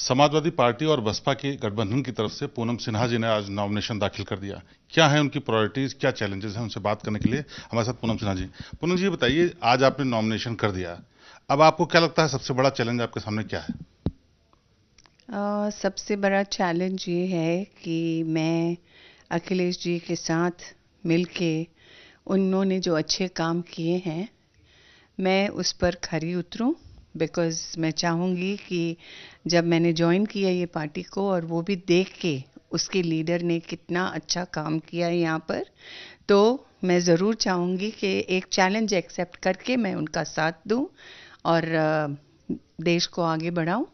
Samajwadi party और बसपा के गठबंधन की तरफ से पूनम सिन्हा जी ने आज नॉमिनेशन दाखिल कर दिया। क्या है उनकी प्रायोरिटीज, क्या चैलेंजेस हैं, उनसे बात करने के लिए हमारे साथ पूनम सिन्हा जी। पूनम जी बताइए, आज आपने नॉमिनेशन कर दिया, अब आपको क्या लगता है सबसे बड़ा चैलेंज आपके सामने क्या है? सबसे बड़ा चैलेंज ये है कि मैं अखिलेश जी के साथ मिलके उन्होंने जो अच्छे काम किए हैं मैं उस पर खरी उतरूं। बिकॉज़ मैं चाहूँगी कि जब मैंने ज्वाइन किया ये पार्टी को और वो भी देख के उसके लीडर ने कितना अच्छा काम किया है यहाँ पर, तो मैं ज़रूर चाहूँगी कि एक चैलेंज एक्सेप्ट करके मैं उनका साथ दूं और देश को आगे बढ़ाऊं।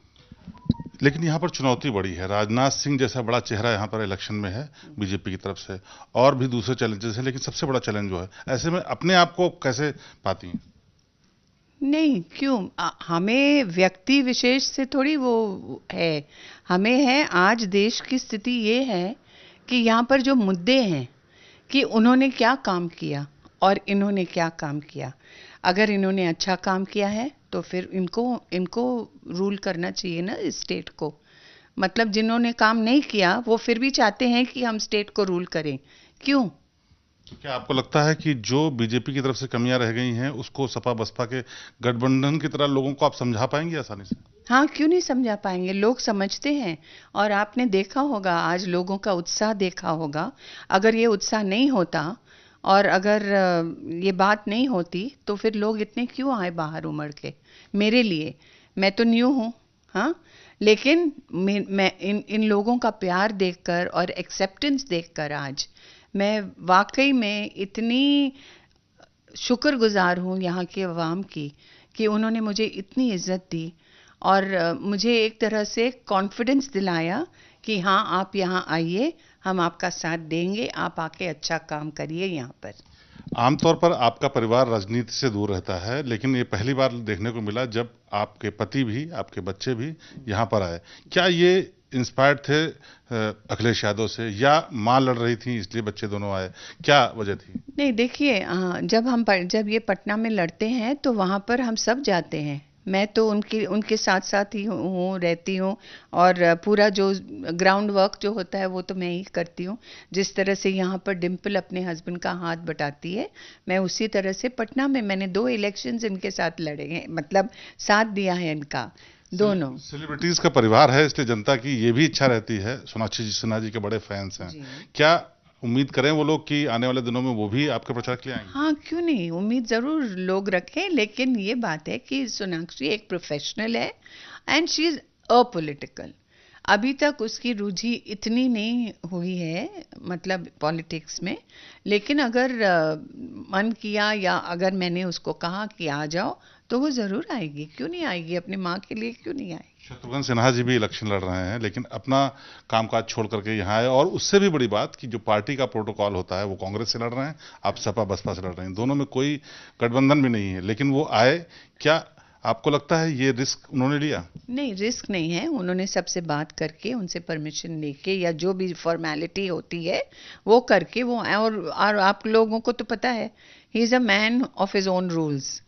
लेकिन यहाँ पर चुनौती बड़ी है, राजनाथ सिंह जैसा बड़ा चेहरा यहाँ पर इलेक्शन में है बीजेपी की तरफ से, और भी दूसरे चैलेंजेस हैं, लेकिन सबसे बड़ा चैलेंज जो है, ऐसे में अपने आप को कैसे पाती हैं? नहीं, क्यों? हमें व्यक्ति विशेष से थोड़ी वो है। हमें है, आज देश की स्थिति ये है कि यहाँ पर जो मुद्दे हैं कि उन्होंने क्या काम किया और इन्होंने क्या काम किया। अगर इन्होंने अच्छा काम किया है तो फिर इनको इनको रूल करना चाहिए ना इस स्टेट को। मतलब जिन्होंने काम नहीं किया वो फिर भी चाहते हैं कि हम स्टेट को रूल करें। क्यों? तो क्या आपको लगता है कि जो बीजेपी की तरफ से कमियां रह गई हैं उसको सपा बसपा के गठबंधन की तरह लोगों को आप समझा पाएंगे आसानी से? हाँ, क्यों नहीं समझा पाएंगे, लोग समझते हैं। और आपने देखा होगा, आज लोगों का उत्साह देखा होगा। अगर ये उत्साह नहीं होता और अगर ये बात नहीं होती तो फिर लोग इतने क्यों आए बाहर उमड़ के। मेरे लिए, मैं तो न्यू हूँ, हाँ, लेकिन मैं इन लोगों का प्यार देखकर और एक्सेप्टेंस देखकर आज मैं वाकई में इतनी शुक्रगुजार हूँ यहाँ के अवाम की कि उन्होंने मुझे इतनी इज्जत दी और मुझे एक तरह से कॉन्फिडेंस दिलाया कि हाँ, आप यहाँ आइए, हम आपका साथ देंगे, आप आके अच्छा काम करिए यहाँ पर। आमतौर पर आपका परिवार राजनीति से दूर रहता है, लेकिन ये पहली बार देखने को मिला जब आपके पति भी, आपके बच्चे भी यहाँ पर आए। क्या ये इंस्पायर्ड थे अखिलेश यादव से, या माँ लड़ रही थी इसलिए बच्चे दोनों आए? क्या वजह थी? नहीं, देखिए, जब ये पटना में लड़ते हैं तो वहाँ पर हम सब जाते हैं। मैं तो उनकी उनके साथ साथ ही रहती हूँ। और पूरा जो ग्राउंड वर्क जो होता है वो तो मैं ही करती हूँ। जिस तरह से यहाँ पर डिम्पल अपने हस्बैंड का हाथ बटाती है, मैं उसी तरह से पटना में मैंने 2 इलेक्शंस इनके साथ लड़े हैं, मतलब साथ दिया है इनका, दोनों। सेलिब्रिटीज का परिवार है, इसलिए जनता की ये भी इच्छा रहती है, सोनाक्षी सिन्हा जी के बड़े फैंस हैं। जी। क्या उम्मीद करें वो लोग कि आने वाले दिनों में वो भी आपके प्रचार के लिए आएंगे? हाँ, क्यों नहीं, उम्मीद ज़रूर लोग रखें, लेकिन ये बात है कि सोनाक्षी एक प्रोफेशनल है एंड शी इज़ अपॉलिटिकल। अभी तक उसकी रुचि इतनी नहीं हुई है, मतलब पॉलिटिक्स में। लेकिन अगर मन किया या अगर मैंने उसको कहा कि आ जाओ तो वो ज़रूर आएगी। क्यों नहीं आएगी? अपनी माँ के लिए क्यों नहीं आएगी? शत्रुघ्न सिन्हा जी भी इलेक्शन लड़ रहे हैं, लेकिन अपना कामकाज छोड़ करके यहाँ आए, और उससे भी बड़ी बात कि जो पार्टी का प्रोटोकॉल होता है वो कांग्रेस से लड़ रहे हैं, आप सपा बसपा से लड़ रहे हैं, दोनों में कोई गठबंधन भी नहीं है, लेकिन वो आए। क्या आपको लगता है ये रिस्क उन्होंने लिया? नहीं, रिस्क नहीं है। उन्होंने सबसे बात करके, उनसे परमिशन लेके या जो भी फॉर्मेलिटी होती है वो करके वो आए। और आप लोगों को तो पता है, he is a man of his own rules.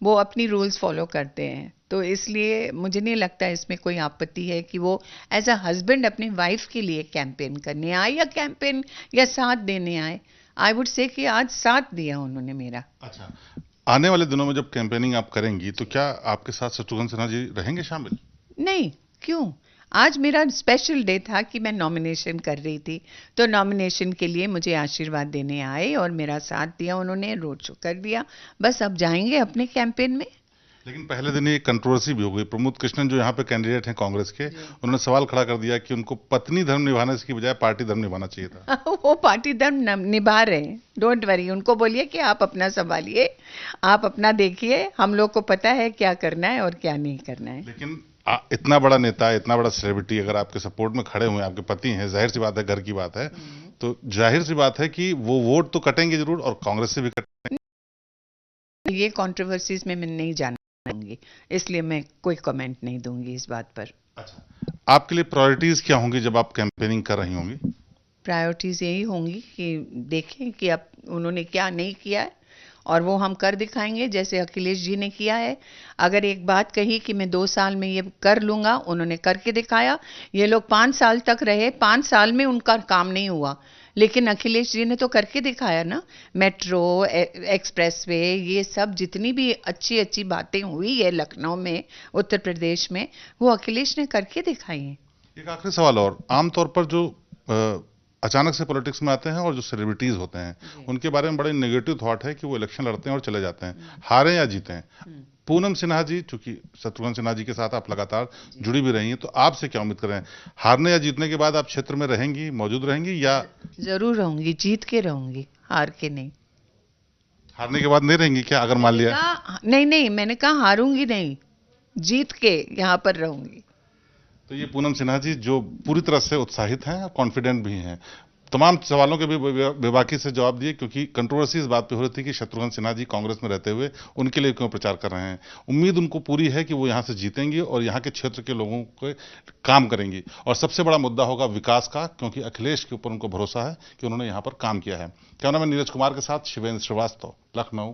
वो अपनी रूल्स फॉलो करते हैं, तो इसलिए मुझे नहीं लगता इसमें कोई आपत्ति है कि वो एज अ हस्बैंड अपनी वाइफ के लिए कैंपेन करने आए या कैंपेन या साथ देने आए। आई वुड से कि आज साथ दिया उन्होंने मेरा। अच्छा, आने वाले दिनों में जब कैंपेनिंग आप करेंगी तो क्या आपके साथ शत्रुघ्न सिन्हा जी रहेंगे शामिल? नहीं, क्यों? आज मेरा स्पेशल डे था कि मैं नॉमिनेशन कर रही थी, तो नॉमिनेशन के लिए मुझे आशीर्वाद देने आए और मेरा साथ दिया उन्होंने, रोड शो कर दिया। बस अब जाएंगे अपने कैंपेन में। लेकिन पहले दिन ये कंट्रोवर्सी भी हो गई, प्रमोद कृष्णन जो यहाँ पे कैंडिडेट हैं कांग्रेस के, जी। उन्होंने सवाल खड़ा कर दिया कि उनको पत्नी धर्म निभाने की बजाय पार्टी धर्म निभाना चाहिए था। वो पार्टी धर्म निभा रहे हैं, डोंट वरी। उनको बोलिए कि आप अपना संभालिए, आप अपना देखिए, हम लोग को पता है क्या करना है और क्या नहीं करना है। लेकिन इतना बड़ा नेता, इतना बड़ा सेलिब्रिटी अगर आपके सपोर्ट में खड़े हुए हैं, आपके पति हैं, जाहिर सी बात है घर की बात है, तो जाहिर सी बात है कि वो वोट तो कटेंगे जरूर, और कांग्रेस से भी कटेंगे। ये कंट्रोवर्सीज में मैं नहीं जाना चाहूंगी, इसलिए मैं कोई कमेंट नहीं दूंगी इस बात पर। अच्छा, आपके लिए प्रायोरिटीज क्या होंगी जब आप कैंपेनिंग कर रही होंगी? प्रायोरिटीज़ यही होंगी कि देखें कि अब उन्होंने क्या नहीं किया है और वो हम कर दिखाएंगे जैसे अखिलेश जी ने किया है। अगर एक बात कही कि मैं 2 साल में ये कर लूंगा, उन्होंने करके दिखाया। ये लोग 5 साल तक रहे, 5 साल में उनका काम नहीं हुआ, लेकिन अखिलेश जी ने तो करके दिखाया ना। मेट्रो, एक्सप्रेसवे, ये सब जितनी भी अच्छी अच्छी बातें हुई है लखनऊ में, उत्तर प्रदेश में, वो अखिलेश ने करके दिखाई है। एक आखिरी सवाल और, आमतौर पर जो अचानक से पॉलिटिक्स में आते हैं और जो सेलिब्रिटीज होते हैं उनके बारे में बड़े नेगेटिव थॉट है कि वो इलेक्शन लड़ते हैं और चले जाते हैं, हारें या जीतें। पूनम सिन्हा जी, चूंकि शत्रुघ्न सिन्हा जी के साथ आप लगातार जुड़ी भी रही हैं, तो आपसे क्या उम्मीद कर रहे हैं, हारने या जीतने के बाद आप क्षेत्र में रहेंगी, मौजूद रहेंगी, या जरूर रहूंगी, जीत के रहूंगी, हार के नहीं। हारने के बाद नहीं रहेंगी क्या, अगर मान लिया? नहीं नहीं, मैंने कहा हारूंगी नहीं, जीत के यहाँ पर रहूंगी। तो ये पूनम सिन्हा जी जो पूरी तरह से उत्साहित हैं और कॉन्फिडेंट भी हैं। तमाम सवालों के भी बेबाकी से जवाब दिए, क्योंकि कंट्रोवर्सी इस बात पे हो रही थी कि शत्रुघ्न सिन्हा जी कांग्रेस में रहते हुए उनके लिए क्यों प्रचार कर रहे हैं। उम्मीद उनको पूरी है कि वो यहाँ से जीतेंगी और यहाँ के क्षेत्र के लोगों के काम करेंगी, और सबसे बड़ा मुद्दा होगा विकास का, क्योंकि अखिलेश के ऊपर उनको भरोसा है कि उन्होंने यहाँ पर काम किया है। कैमरामैन नीरज कुमार के साथ शिवेंद्र श्रीवास्तव, लखनऊ।